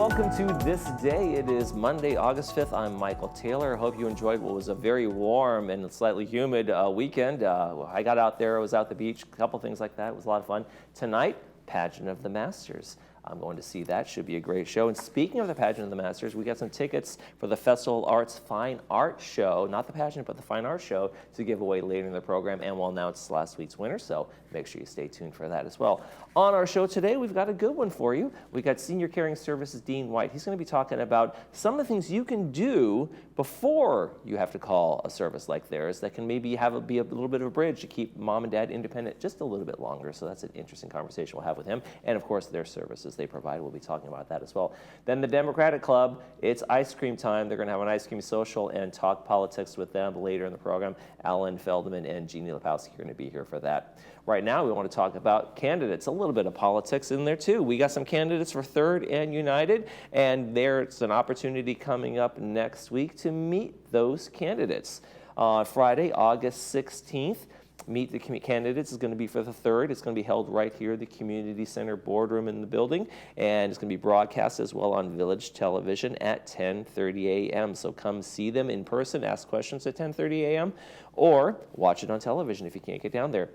welcome to This Day. It is Monday, August 5th. I'm Michael Taylor. I hope you enjoyed what was a very warm and slightly humid weekend. I got out there, I was out the beach, a couple things like that. It was a lot of fun. Tonight, Pageant of the Masters. I'm going to see that. Should be a great show. And speaking of the Pageant of the Masters, we got some tickets for the Festival Arts Fine Art Show, not the pageant, but the Fine Art Show, to give away later in the program, and we'll announce last week's winner, so make sure you stay tuned for that as well. On our show today, we've got a good one for you. We got Senior Caring Services Dean White. He's going to be talking about some of the things you can do before you have to call a service like theirs that can maybe be a little bit of a bridge to keep mom and dad independent just a little bit longer. So that's an interesting conversation we'll have with him. And of course, their services they provide. We'll be talking about that as well. Then the Democratic Club, it's ice cream time. They're going to have an ice cream social and talk politics with them later in the program. Alan Feldman and Jeannie Lepowski are going to be here for that. Right now, we want to talk about candidates, a little bit of politics in there too. We got some candidates for Third and United, and there's an opportunity coming up next week to meet those candidates. Friday, August 16th, Meet the Candidates is going to be for the Third. It's going to be held right here at the Community Center boardroom in the building, and it's going to be broadcast as well on Village Television at 10:30 a.m. So come see them in person, ask questions at 10:30 a.m., or watch it on television if you can't get down there.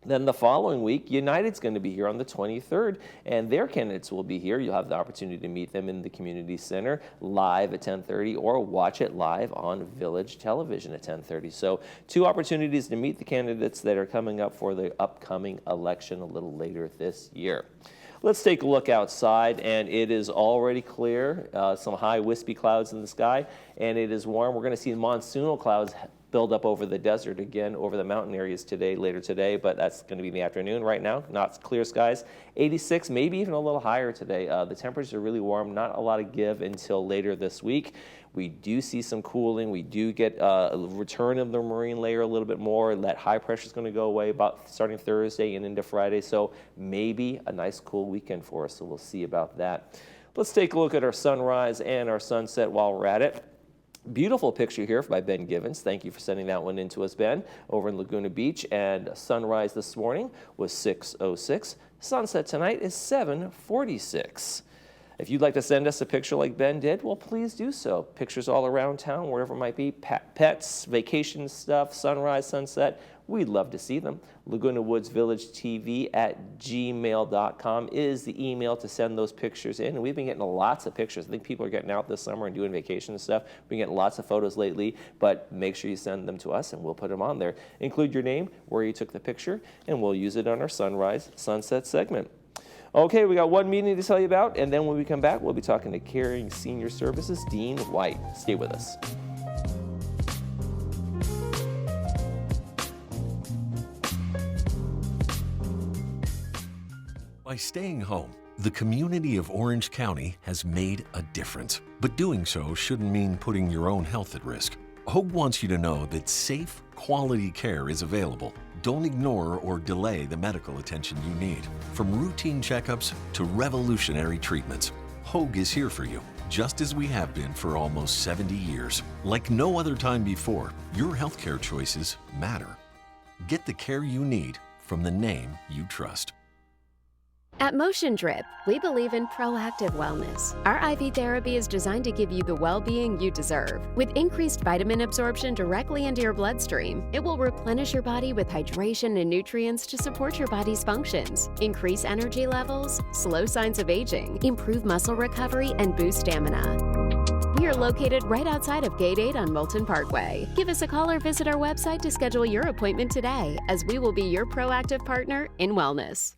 Then the following week, United's going to be here on the 23rd, and their candidates will be here. You'll have the opportunity to meet them in the Community Center live at 10:30 or watch it live on Village Television at 10:30. So 2 opportunities to meet the candidates that are coming up for the upcoming election a little later this year. Let's take a look outside, and it is already clear. Some high wispy clouds in the sky, and it is warm. We're going to see monsoonal clouds build up over the desert again, over the mountain areas later today, but that's going to be in the afternoon. Right now, not clear skies. 86, maybe even a little higher today. The temperatures are really warm, not a lot of give until later this week. We do see some cooling. We do get a return of the marine layer a little bit more. That high pressure is going to go away about starting Thursday and into Friday, so maybe a nice cool weekend for us, so we'll see about that. Let's take a look at our sunrise and our sunset while we're at it. Beautiful picture here by Ben Givens. Thank you for sending that one in to us, Ben, over in Laguna Beach. And sunrise this morning was 6:06. Sunset tonight is 7:46. If you'd like to send us a picture like Ben did, well, please do so. Pictures all around town, wherever it might be, pets, vacation stuff, sunrise, sunset. We'd love to see them. Laguna Woods Village TV at gmail.com is the email to send those pictures in. And we've been getting lots of pictures. I think people are getting out this summer and doing vacation and stuff. We've been getting lots of photos lately, but make sure you send them to us and we'll put them on there. Include your name, where you took the picture, and we'll use it on our sunrise sunset segment. Okay, we got one meeting to tell you about, and then when we come back, we'll be talking to Caring Senior Services Dean White. Stay with us. By staying home, the community of Orange County has made a difference. But doing so shouldn't mean putting your own health at risk. Hogue wants you to know that safe, quality care is available. Don't ignore or delay the medical attention you need. From routine checkups to revolutionary treatments, Hogue is here for you, just as we have been for almost 70 years. Like no other time before, your healthcare choices matter. Get the care you need from the name you trust. At Motion Drip, we believe in proactive wellness. Our IV therapy is designed to give you the well-being you deserve. With increased vitamin absorption directly into your bloodstream, it will replenish your body with hydration and nutrients to support your body's functions, increase energy levels, slow signs of aging, improve muscle recovery, and boost stamina. We are located right outside of Gate 8 on Moulton Parkway. Give us a call or visit our website to schedule your appointment today, as we will be your proactive partner in wellness.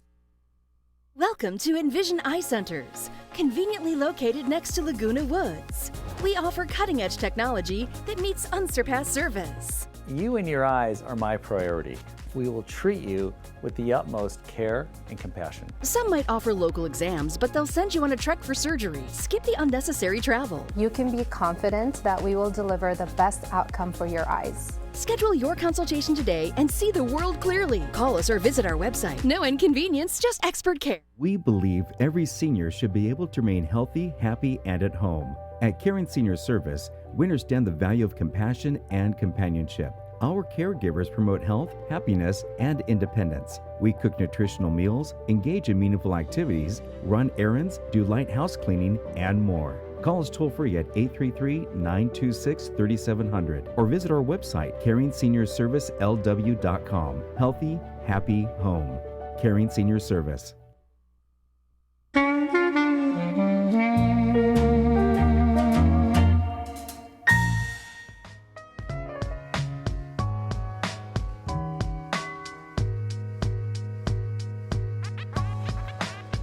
Welcome to Envision Eye Centers, conveniently located next to Laguna Woods. We offer cutting-edge technology that meets unsurpassed service. You and your eyes are my priority. We will treat you with the utmost care and compassion. Some might offer local exams, but they'll send you on a trek for surgery. Skip the unnecessary travel. You can be confident that we will deliver the best outcome for your eyes. Schedule your consultation today and see the world clearly. Call us or visit our website. No inconvenience, just expert care. We believe every senior should be able to remain healthy, happy, and at home. At Caring Senior Service, we understand the value of compassion and companionship. Our caregivers promote health, happiness, and independence. We cook nutritional meals, engage in meaningful activities, run errands, do light house cleaning, and more. Call us toll-free at 833-926-3700 or visit our website, caringseniorsservicelw.com. Healthy, happy home. Caring Senior Service.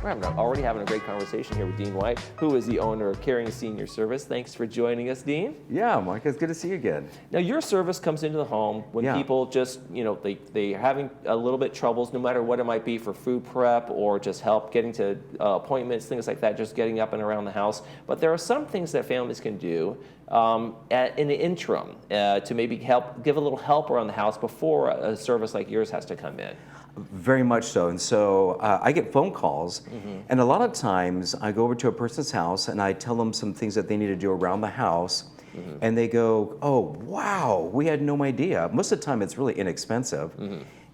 I'm already having a great conversation here with Dean White, who is the owner of Caring Senior Service. Thanks for joining us, Dean. Yeah, Mike, it's good to see you again. Now, your service comes into the home when people just, they're having a little bit troubles, no matter what it might be, for food prep or just help getting to appointments, things like that, just getting up and around the house. But there are some things that families can do in the interim to maybe give a little help around the house before a service like yours has to come in. Very much so. And so I get phone calls, and a lot of times I go over to a person's house and I tell them some things that they need to do around the house, and they go, oh, wow, we had no idea. Most of the time it's really inexpensive.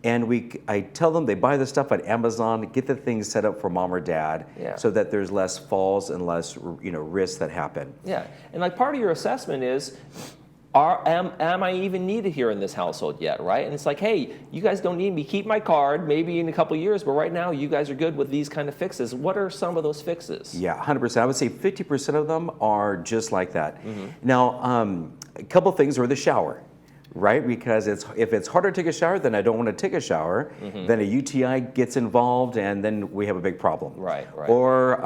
And I tell them they buy the stuff at Amazon, get the things set up for mom or dad, so that there's less falls and less risks that happen. Yeah, and like part of your assessment is, am I even needed here in this household yet, right? And it's like, hey, you guys don't need me. Keep my card, maybe in a couple of years, but right now you guys are good with these kind of fixes. What are some of those fixes? Yeah, 100%. I would say 50% of them are just like that. Now, a couple things are the shower, right? Because if it's harder to take a shower, then I don't want to take a shower. Then a UTI gets involved, and then we have a big problem. Right. Or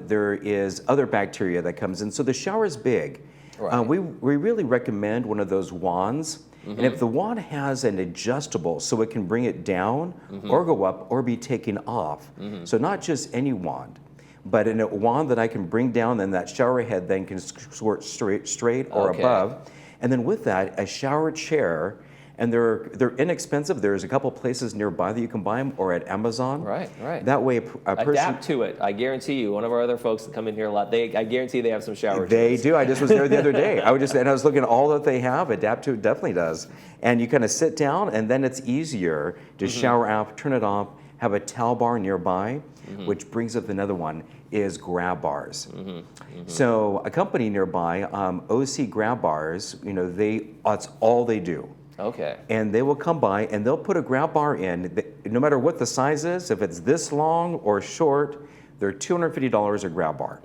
there is other bacteria that comes in. So the shower is big. Right. We really recommend one of those wands. And if the wand has an adjustable, so it can bring it down or go up or be taken off. So not just any wand, but in a wand that I can bring down, and that shower head then can squirt straight or above. And then with that, a shower chair, and they're inexpensive. There's a couple places nearby that you can buy them, or at Amazon. Right. That way, a person adapt to it. I guarantee you. One of our other folks that come in here a lot, I guarantee they have some shower chairs. They do. I just was there the other day. I was looking at all that they have. Adapt to it definitely does. And you kind of sit down, and then it's easier to shower out, turn it off, have a towel bar nearby, which brings up another one, is grab bars. So a company nearby, OC Grab Bars, that's all they do. Okay. And they will come by and they'll put a grab bar in, no matter what the size is, if it's this long or short, they're $250 a grab bar.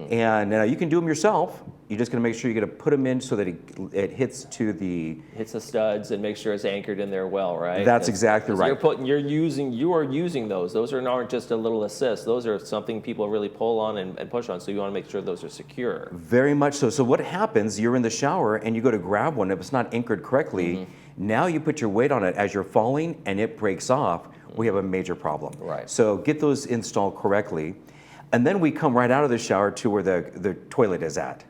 And you can do them yourself. You're just going to make sure you're going to put them in so that it hits the studs and make sure it's anchored in there well, right? That's exactly right. You are using those. Those aren't just a little assist. Those are something people really pull on and push on. So you want to make sure those are secure. Very much so. So what happens? You're in the shower and you go to grab one. If it's not anchored correctly, now you put your weight on it as you're falling and it breaks off. We have a major problem. Right. So get those installed correctly. And then we come right out of the shower to where the toilet is at.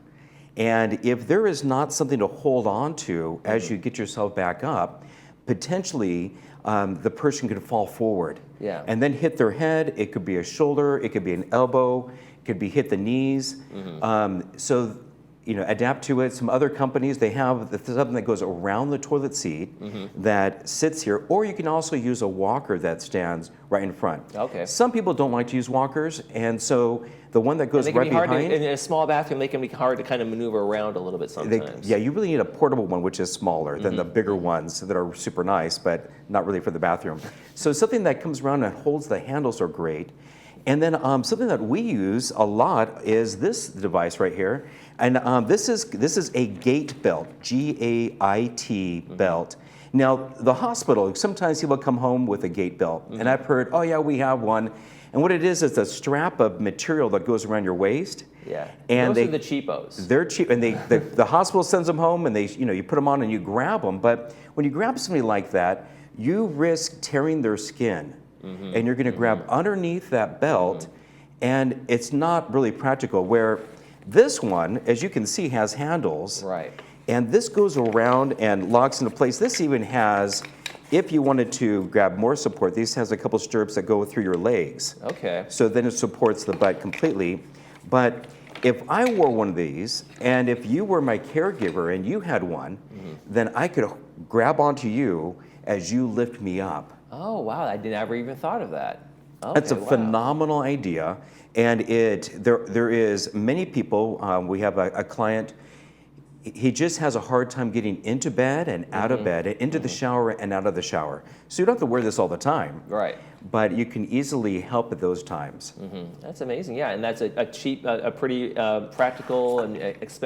And if there is not something to hold on to as you get yourself back up, potentially the person could fall forward and then hit their head. It could be a shoulder, it could be an elbow, it could be hit the knees. So adapt to it. Some other companies, they have something that goes around the toilet seat that sits here, or you can also use a walker that stands right in front. Okay. Some people don't like to use walkers, and so the one that goes right behind. In a small bathroom, they can be hard to kind of maneuver around a little bit sometimes. You really need a portable one, which is smaller than the bigger ones that are super nice, but not really for the bathroom. So something that comes around and holds the handles are great. And then something that we use a lot is this device right here. And this is a gait belt, G-A-I-T belt. Now, the hospital, sometimes people come home with a gait belt. And I've heard, oh yeah, we have one. And what it is a strap of material that goes around your waist. Yeah, and those are the cheapos. They're cheap, and the hospital sends them home, and you put them on and you grab them. But when you grab somebody like that, you risk tearing their skin. And you're going to grab underneath that belt, and it's not really practical. Where this one, as you can see, has handles. Right. And this goes around and locks into place. This even has, if you wanted to grab more support, this has a couple stirrups that go through your legs. Okay. So then it supports the butt completely. But if I wore one of these, and if you were my caregiver and you had one, then I could grab onto you as you lift me up. Oh, wow, I never even thought of that. Okay, That's a wow. phenomenal idea, and there is many people. We have a client. He just has a hard time getting into bed and out of bed, and into the shower and out of the shower. So you don't have to wear this all the time. Right. But you can easily help at those times. That's amazing, yeah, and that's a cheap, a pretty practical and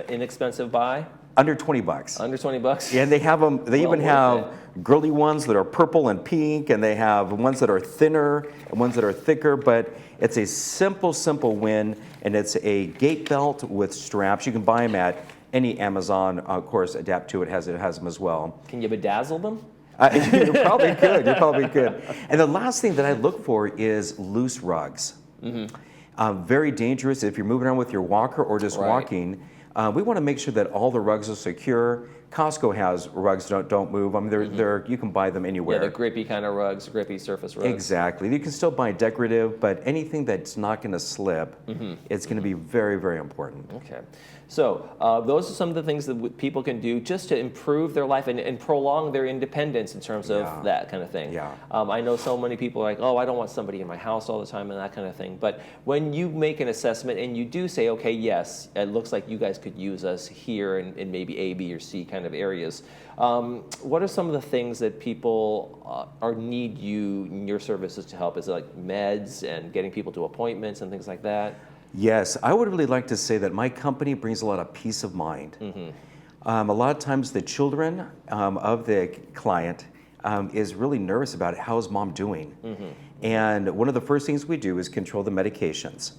inexpensive buy. Under 20 bucks. Under 20 bucks? Yeah, and they have them. They even worth have girly ones that are purple and pink, and they have ones that are thinner and ones that are thicker. But it's a simple win, and it's a gate belt with straps. You can buy them at any Amazon, of course. Adapt to it has them as well. Can you bedazzle them? You probably could. You probably could. And the last thing that I look for is loose rugs. Very dangerous if you're moving around with your walker or just walking. We want to make sure that all the rugs are secure. Costco has rugs don't move. I mean, they're you can buy them anywhere. Yeah, they're grippy kind of rugs, grippy surface rugs. Exactly. You can still buy decorative, but anything that's not going to slip, it's going to be very, very important. Okay. So those are some of the things that people can do just to improve their life and prolong their independence in terms of that kind of thing. Yeah. I know so many people are like, oh, I don't want somebody in my house all the time and that kind of thing. But when you make an assessment and you do say, okay, yes, it looks like you guys could use us here in maybe A, B, or C kind of areas, what are some of the things that people need your services to help? Is it like meds and getting people to appointments and things like that? Yes, I would really like to say that my company brings a lot of peace of mind. A lot of times the children of the client is really nervous about how's mom doing. And one of the first things we do is control the medications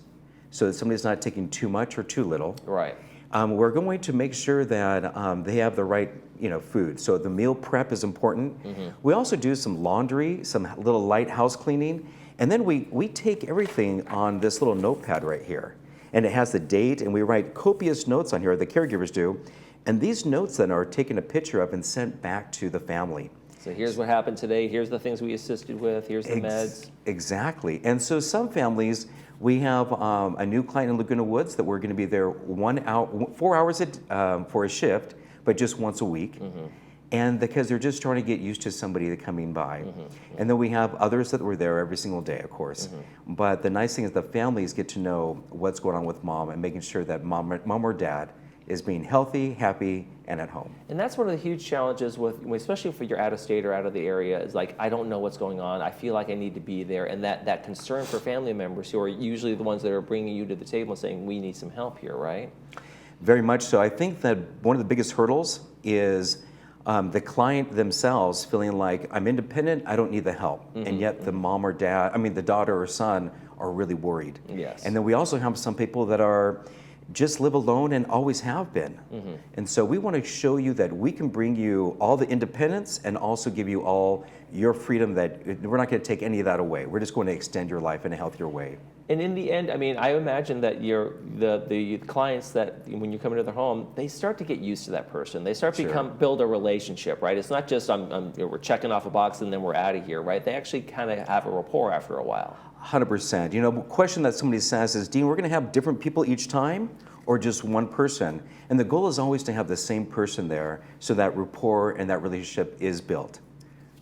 so that somebody's not taking too much or too little. Right. We're going to make sure that they have the right food. So the meal prep is important. We also do some laundry, some little light house cleaning. And then we take everything on this little notepad right here. And it has the date, and we write copious notes on here, the caregivers do. And these notes then are taken a picture of and sent back to the family. So here's what happened today, here's the things we assisted with, here's the meds. Exactly. And so some families, we have a new client in Laguna Woods that we're going to be there 4 hours for a shift, but just once a week. And because they're just trying to get used to somebody coming by. And then we have others that were there every single day, of course. But the nice thing is the families get to know what's going on with mom and making sure that mom or dad is being healthy, happy, and at home. And that's one of the huge challenges with, especially if you're out of state or out of the area, is like, I don't know what's going on. I feel like I need to be there. And that concern for family members who are usually the ones that are bringing you to the table and saying, we need some help here, right? Very much so. I think that one of the biggest hurdles is the client themselves feeling like, I'm independent, I don't need the help. And yet the mom or dad, the daughter or son are really worried. Yes. And then we also have some people that are just live alone and always have been. And so we want to show you that we can bring you all the independence and also give you all your freedom, that we're not going to take any of that away. We're just going to extend your life in a healthier way. And in the end, I imagine that the clients that when you come into their home, they start to get used to that person. They start to build a relationship, right? It's not just we're checking off a box and then we're out of here, right? They actually kind of have a rapport after a while. 100%. Question that somebody says is, Dean, we're going to have different people each time or just one person? And the goal is always to have the same person there so that rapport and that relationship is built.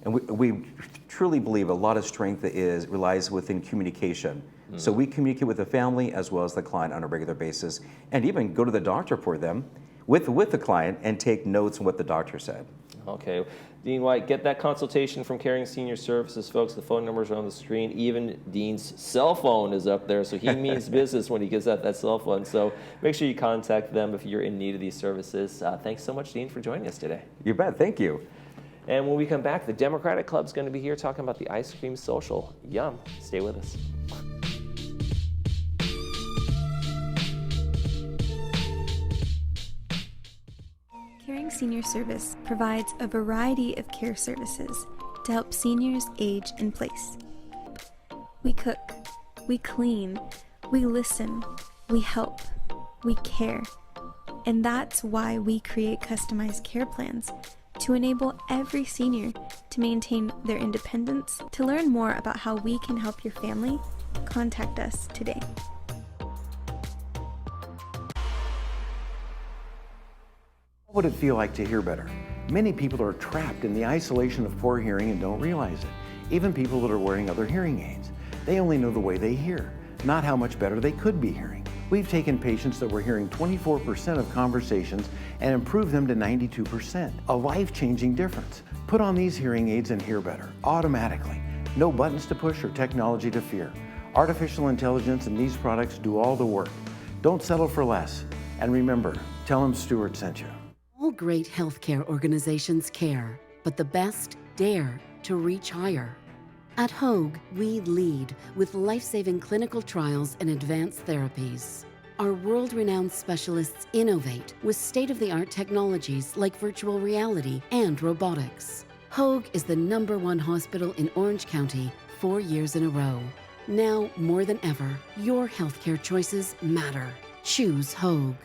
And we truly believe a lot of strength relies within communication. So we communicate with the family as well as the client on a regular basis, and even go to the doctor for them with the client and take notes on what the doctor said. Okay. Dean White, get that consultation from Caring Senior Services, folks. The phone numbers are on the screen. Even Dean's cell phone is up there, so he means business when he gives out that cell phone. So make sure you contact them if you're in need of these services. Thanks so much, Dean, for joining us today. You bet. Thank you. And when we come back, the Democratic Club's going to be here talking about the ice cream social. Yum. Stay with us. Caring Senior Service provides a variety of care services to help seniors age in place. We cook, we clean, we listen, we help, we care. And that's why we create customized care plans to enable every senior to maintain their independence. To learn more about how we can help your family, contact us today. What would it feel like to hear better? Many people are trapped in the isolation of poor hearing and don't realize it. Even people that are wearing other hearing aids. They only know the way they hear, not how much better they could be hearing. We've taken patients that were hearing 24% of conversations and improved them to 92%. A life-changing difference. Put on these hearing aids and hear better, automatically. No buttons to push or technology to fear. Artificial intelligence and these products do all the work. Don't settle for less. And remember, tell them Stuart sent you. All great healthcare organizations care, but the best dare to reach higher. At Hoag, we lead with life-saving clinical trials and advanced therapies. Our world-renowned specialists innovate with state-of-the-art technologies like virtual reality and robotics. Hoag is the #1 hospital in Orange County 4 years in a row. Now, more than ever, your healthcare choices matter. Choose Hoag.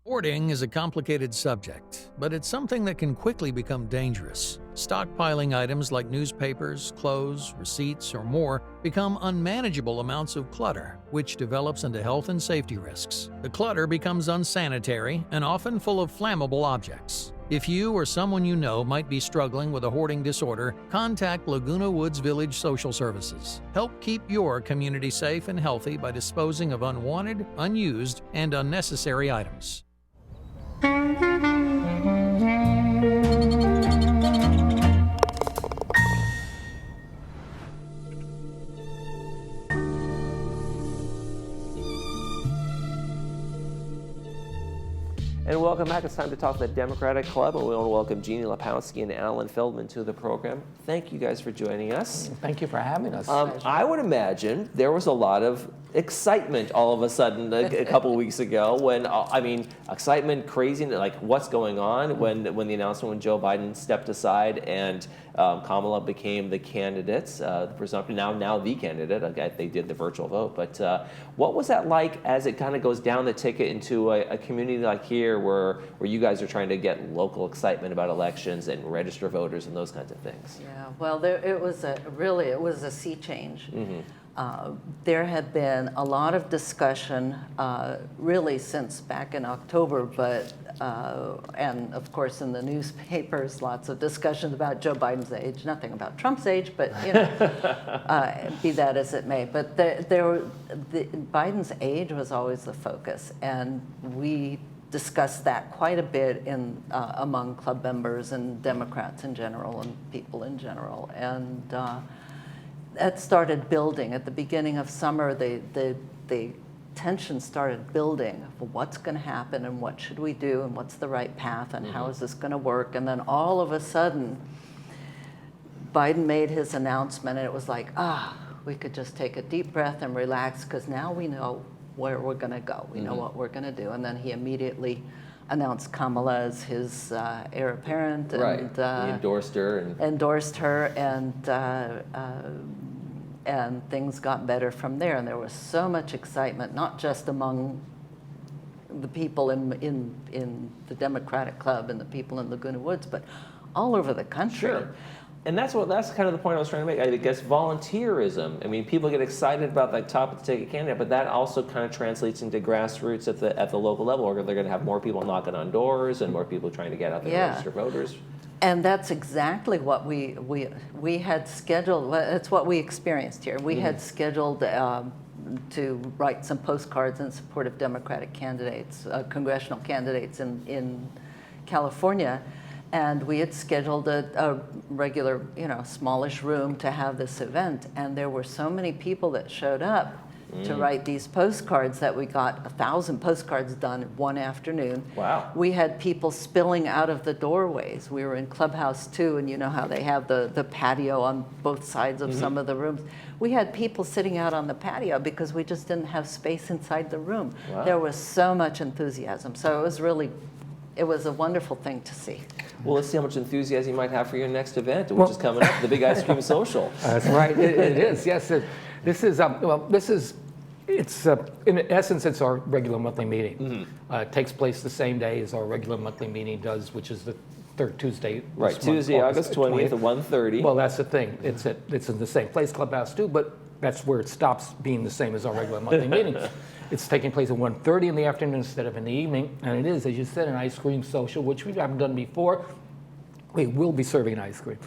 Hoarding is a complicated subject, but it's something that can quickly become dangerous. Stockpiling items like newspapers, clothes, receipts, or more become unmanageable amounts of clutter, which develops into health and safety risks. The clutter becomes unsanitary and often full of flammable objects. If you or someone you know might be struggling with a hoarding disorder, contact Laguna Woods Village Social Services. Help keep your community safe and healthy by disposing of unwanted, unused, and unnecessary items. And welcome back. It's time to talk to the Democratic Club, and we want to welcome Jeannie Lapowski and Alan Feldman to the program. Thank you guys for joining us. Thank you for having us. I would imagine there was a lot of excitement all of a sudden a couple weeks ago when, excitement, crazy, like what's going on when the announcement when Joe Biden stepped aside and Kamala became the candidate, the presumptive, now the candidate. Okay, they did the virtual vote, but what was that like as it kind of goes down the ticket into a community like here where you guys are trying to get local excitement about elections and register voters and those kinds of things? Yeah, well, it was a sea change. Mm-hmm. There had been a lot of discussion really since back in October, but and of course in the newspapers, lots of discussions about Joe Biden's age, nothing about Trump's age, but be that as it may. But Biden's age was always the focus, and we discussed that quite a bit in among club members and Democrats in general and people in general, and that started building at the beginning of summer. The tension started building of what's going to happen and what should we do and what's the right path and how is this going to work. And then all of a sudden, Biden made his announcement, and it was like, we could just take a deep breath and relax because now we know where we're going to go. We know what we're going to do. And then he immediately announced Kamala as his heir apparent. Right. And, he endorsed her. And things got better from there. And there was so much excitement, not just among the people in the Democratic Club and the people in Laguna Woods, but all over the country. Sure. And that's kind of the point I was trying to make. I guess volunteerism. I mean, people get excited about that topic to take a candidate, but that also kind of translates into grassroots at the local level, where they're going to have more people knocking on doors and more people trying to get out there and register voters. And that's exactly what we had scheduled. That's what we experienced here. We had scheduled to write some postcards in support of Democratic candidates, congressional candidates in California. And we had scheduled a regular, smallish room to have this event. And there were so many people that showed up to write these postcards that we got 1,000 postcards done in one afternoon. Wow. We had people spilling out of the doorways. We were in Clubhouse 2, and you know how they have the patio on both sides of some of the rooms. We had people sitting out on the patio because we just didn't have space inside the room. Wow. There was so much enthusiasm. So it was a wonderful thing to see. Well, let's see how much enthusiasm you might have for your next event, which is coming up, the Big Ice Cream Social. That's right. It is. Yes. In essence, it's our regular monthly meeting. It takes place the same day as our regular monthly meeting does, which is the third Tuesday. Right, Tuesday, August 20th at 1:30. Well, that's the thing. It's in the same place, Clubhouse 2, but that's where it stops being the same as our regular monthly meeting. It's taking place at 1:30 in the afternoon instead of in the evening, and it is, as you said, an ice cream social, which we haven't done before. We will be serving ice cream.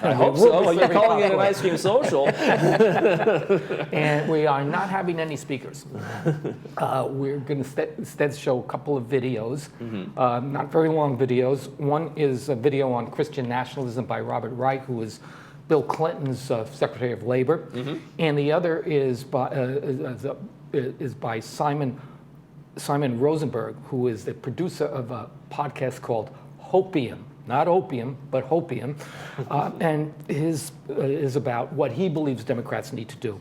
I hope so. You're calling it an ice cream social. And we are not having any speakers. We're going to instead show a couple of videos, not very long videos. One is a video on Christian nationalism by Robert Reich, who is Bill Clinton's Secretary of Labor, and the other is by Simon Rosenberg, who is the producer of a podcast called Hopium. Not opium, but hopium, and his is about what he believes Democrats need to do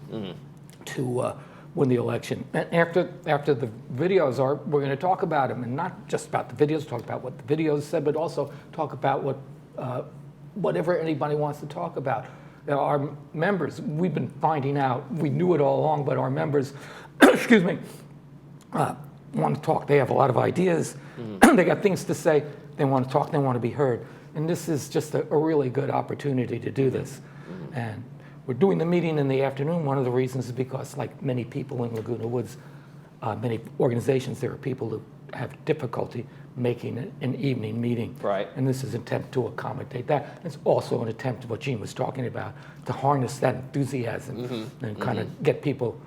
to win the election. And after the videos we're going to talk about them, and not just about the videos, talk about what the videos said, but also talk about whatever anybody wants to talk about. Our members, we've been finding out, we knew it all along, but our members, excuse me, want to talk. They have a lot of ideas. They got things to say. They want to talk, they want to be heard. And this is just a really good opportunity to do this. And we're doing the meeting in the afternoon. One of the reasons is because, like many people in Laguna Woods, many organizations, there are people who have difficulty making an evening meeting. Right. And this is an attempt to accommodate that. It's also an attempt, what Gene was talking about, to harness that enthusiasm and kind of get people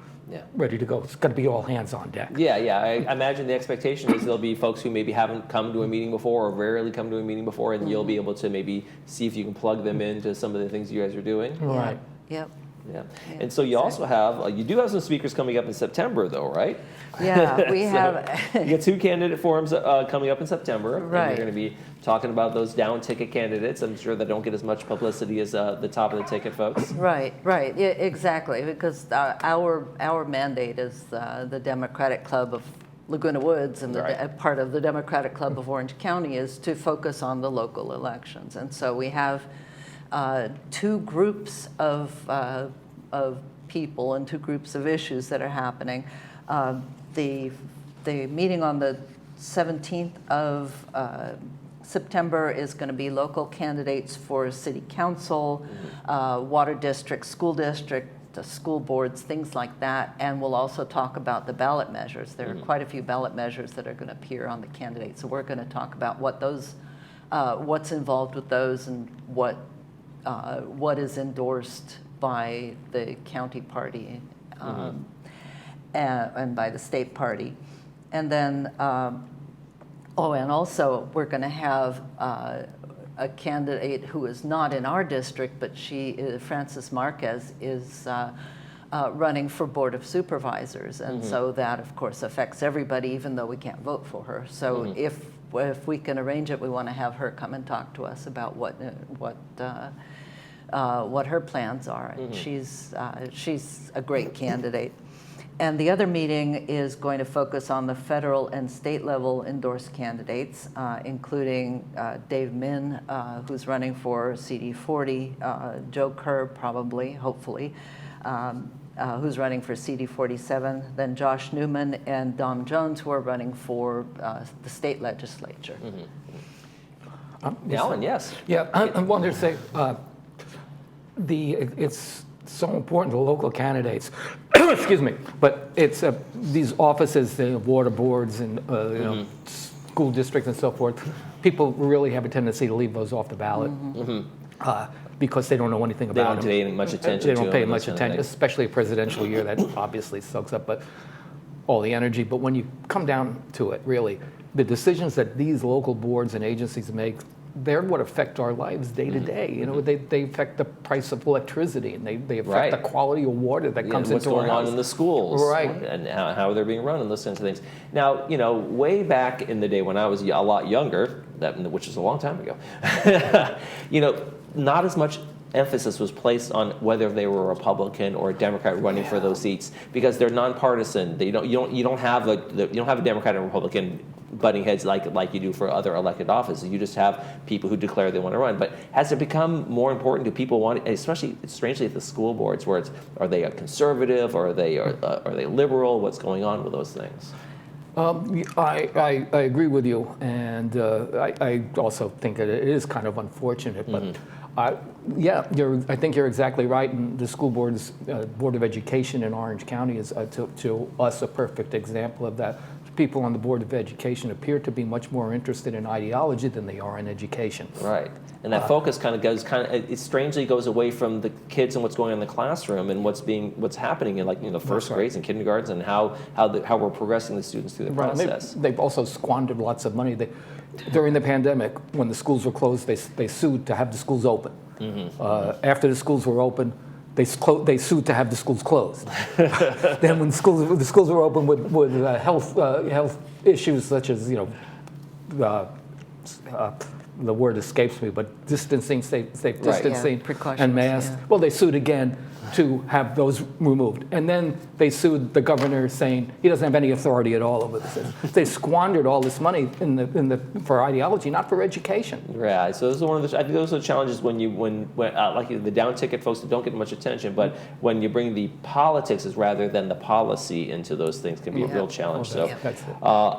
ready to go. It's going to be all hands on deck. Yeah. I imagine the expectation is there'll be folks who maybe haven't come to a meeting before or rarely come to a meeting before, and you'll be able to maybe see if you can plug them into some of the things you guys are doing. Right. Yep. Yeah. And so you also have, you do have some speakers coming up in September, though, right? Yeah, we have. You get 2 candidate forums coming up in September. Right. And you're going to be talking about those down ticket candidates. I'm sure they don't get as much publicity as the top of the ticket folks. Right. Yeah, exactly, because our mandate is the Democratic Club of Laguna Woods, and part of the Democratic Club of Orange County is to focus on the local elections. And so we have 2 groups of people and 2 groups of issues that are happening. The meeting on the 17th of September is going to be local candidates for city council, water district, school district, school boards, things like that. And we'll also talk about the ballot measures. There are quite a few ballot measures that are going to appear on the candidates. So we're going to talk about what those, what's involved with those, and what is endorsed by the county party and by the state party. And then, and also we're going to have a candidate who is not in our district, but Frances Marquez, is running for Board of Supervisors. And so that, of course, affects everybody, even though we can't vote for her. So if we can arrange it, we want to have her come and talk to us about what her plans are. And she's a great candidate. And the other meeting is going to focus on the federal and state level endorsed candidates, including Dave Min, who's running for CD40, Joe Kerr, probably, hopefully, who's running for CD47, then Josh Newman and Dom Jones, who are running for the state legislature. Alan, yes. Yeah, I wanted to say, it's so important to local candidates, excuse me, but it's these offices, the water boards and school districts and so forth, people really have a tendency to leave those off the ballot because they don't know anything about them. They don't pay much attention They don't to pay them, much attention, especially a presidential year that obviously soaks up all the energy. But when you come down to it, really, the decisions that these local boards and agencies make, they're what affect our lives day to day. You know, they affect the price of electricity, and they affect the quality of water that comes into our house. What's going on in the schools, and how they're being run, and those kinds of things. Now, way back in the day when I was a lot younger, which is a long time ago, not as much emphasis was placed on whether they were a Republican or a Democrat running for those seats, because they're nonpartisan. You don't have a Democrat and Republican butting heads like you do for other elected offices. You just have people who declare they want to run. But has it become more important? Do people want, especially strangely at the school boards, where are they a conservative, or are they liberal? What's going on with those things? I agree with you, and I also think that it is kind of unfortunate, but Yeah, I think you're exactly right. And the school board's Board of Education in Orange County is, to us, a perfect example of that. People on the Board of Education appear to be much more interested in ideology than they are in education. Right. And that focus it strangely goes away from the kids and what's going on in the classroom and what's happening in first grades and kindergartens and how we're progressing the students through the process. They've also squandered lots of money. During the pandemic, when the schools were closed, they sued to have the schools open. Mm-hmm. After the schools were open, they sued to have the schools closed. Then when the schools were open with health issues such as the word escapes me, but distancing, safe distancing, and masks. Yeah. Well, they sued again to have those removed, and then they sued the governor, saying he doesn't have any authority at all over this. They squandered all this money for ideology, not for education. Yeah, so those are I think those are the challenges when like the down ticket folks that don't get much attention, but when you bring the politics rather than the policy into those things can be a real challenge. So,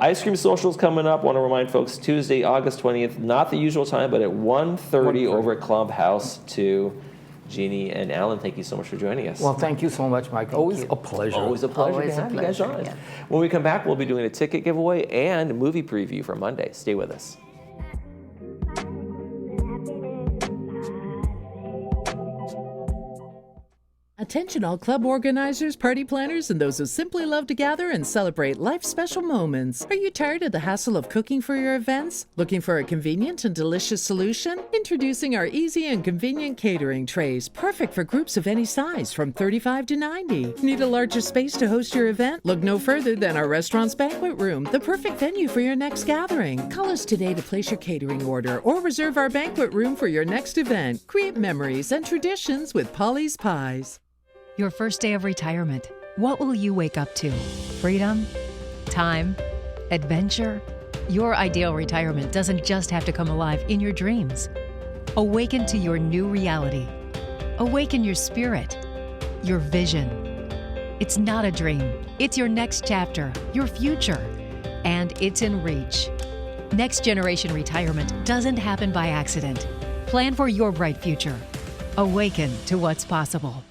Ice Cream Social's coming up. Want to remind folks, Tuesday, August 20th, not the usual time, but at 1:30 over at Clubhouse 2. Jeannie and Alan, thank you so much for joining us. Well, thank you so much, Mike. Always a pleasure. Always a pleasure to have you guys on. Yeah. When we come back, we'll be doing a ticket giveaway and movie preview for Monday. Stay with us. Attention all club organizers, party planners, and those who simply love to gather and celebrate life's special moments. Are you tired of the hassle of cooking for your events? Looking for a convenient and delicious solution? Introducing our easy and convenient catering trays, perfect for groups of any size, from 35 to 90. Need a larger space to host your event? Look no further than our restaurant's banquet room, the perfect venue for your next gathering. Call us today to place your catering order or reserve our banquet room for your next event. Create memories and traditions with Polly's Pies. Your first day of retirement. What will you wake up to? Freedom? Time? Adventure? Your ideal retirement doesn't just have to come alive in your dreams. Awaken to your new reality. Awaken your spirit, your vision. It's not a dream. It's your next chapter, your future, and it's in reach. Next generation retirement doesn't happen by accident. Plan for your bright future. Awaken to what's possible.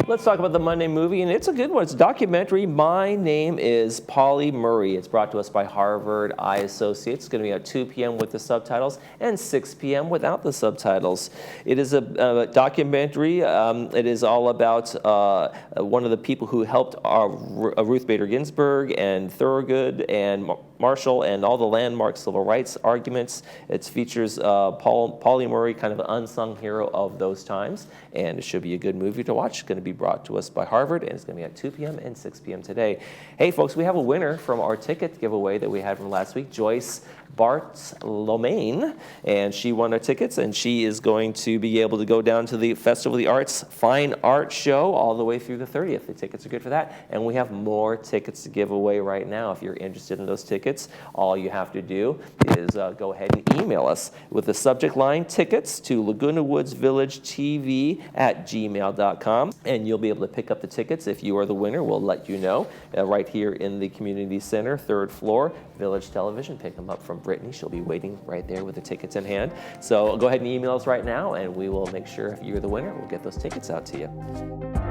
Let's talk about the Monday movie, and it's a good one. It's a documentary. My Name is Polly Murray. It's brought to us by Harvard Eye Associates. It's going to be at 2 p.m. with the subtitles and 6 p.m. without the subtitles. It is a documentary. It is all about one of the people who helped Ruth Bader Ginsburg and Thurgood and Marshall and all the landmark civil rights arguments. It features Polly Murray, kind of an unsung hero of those times, and it should be a good movie to watch. It's going to be brought to us by Harvard, and it's going to be at 2 p.m. and 6 p.m. today. Hey, folks, we have a winner from our ticket giveaway that we had from last week, Joyce Bartlomain, and she won our tickets, and she is going to be able to go down to the Festival of the Arts Fine Art Show all the way through the 30th. The tickets are good for that, and we have more tickets to give away right now. If you're interested in those tickets, all you have to do is go ahead and email us with the subject line tickets to Laguna Woods Village TV at gmail.com, and you'll be able to pick up the tickets. If you are the winner, we'll let you know right here in the community center, 3rd floor, Village Television. Pick them up from Brittany. She'll be waiting right there with the tickets in hand. So go ahead and email us right now, and we will make sure if you're the winner, we'll get those tickets out to you.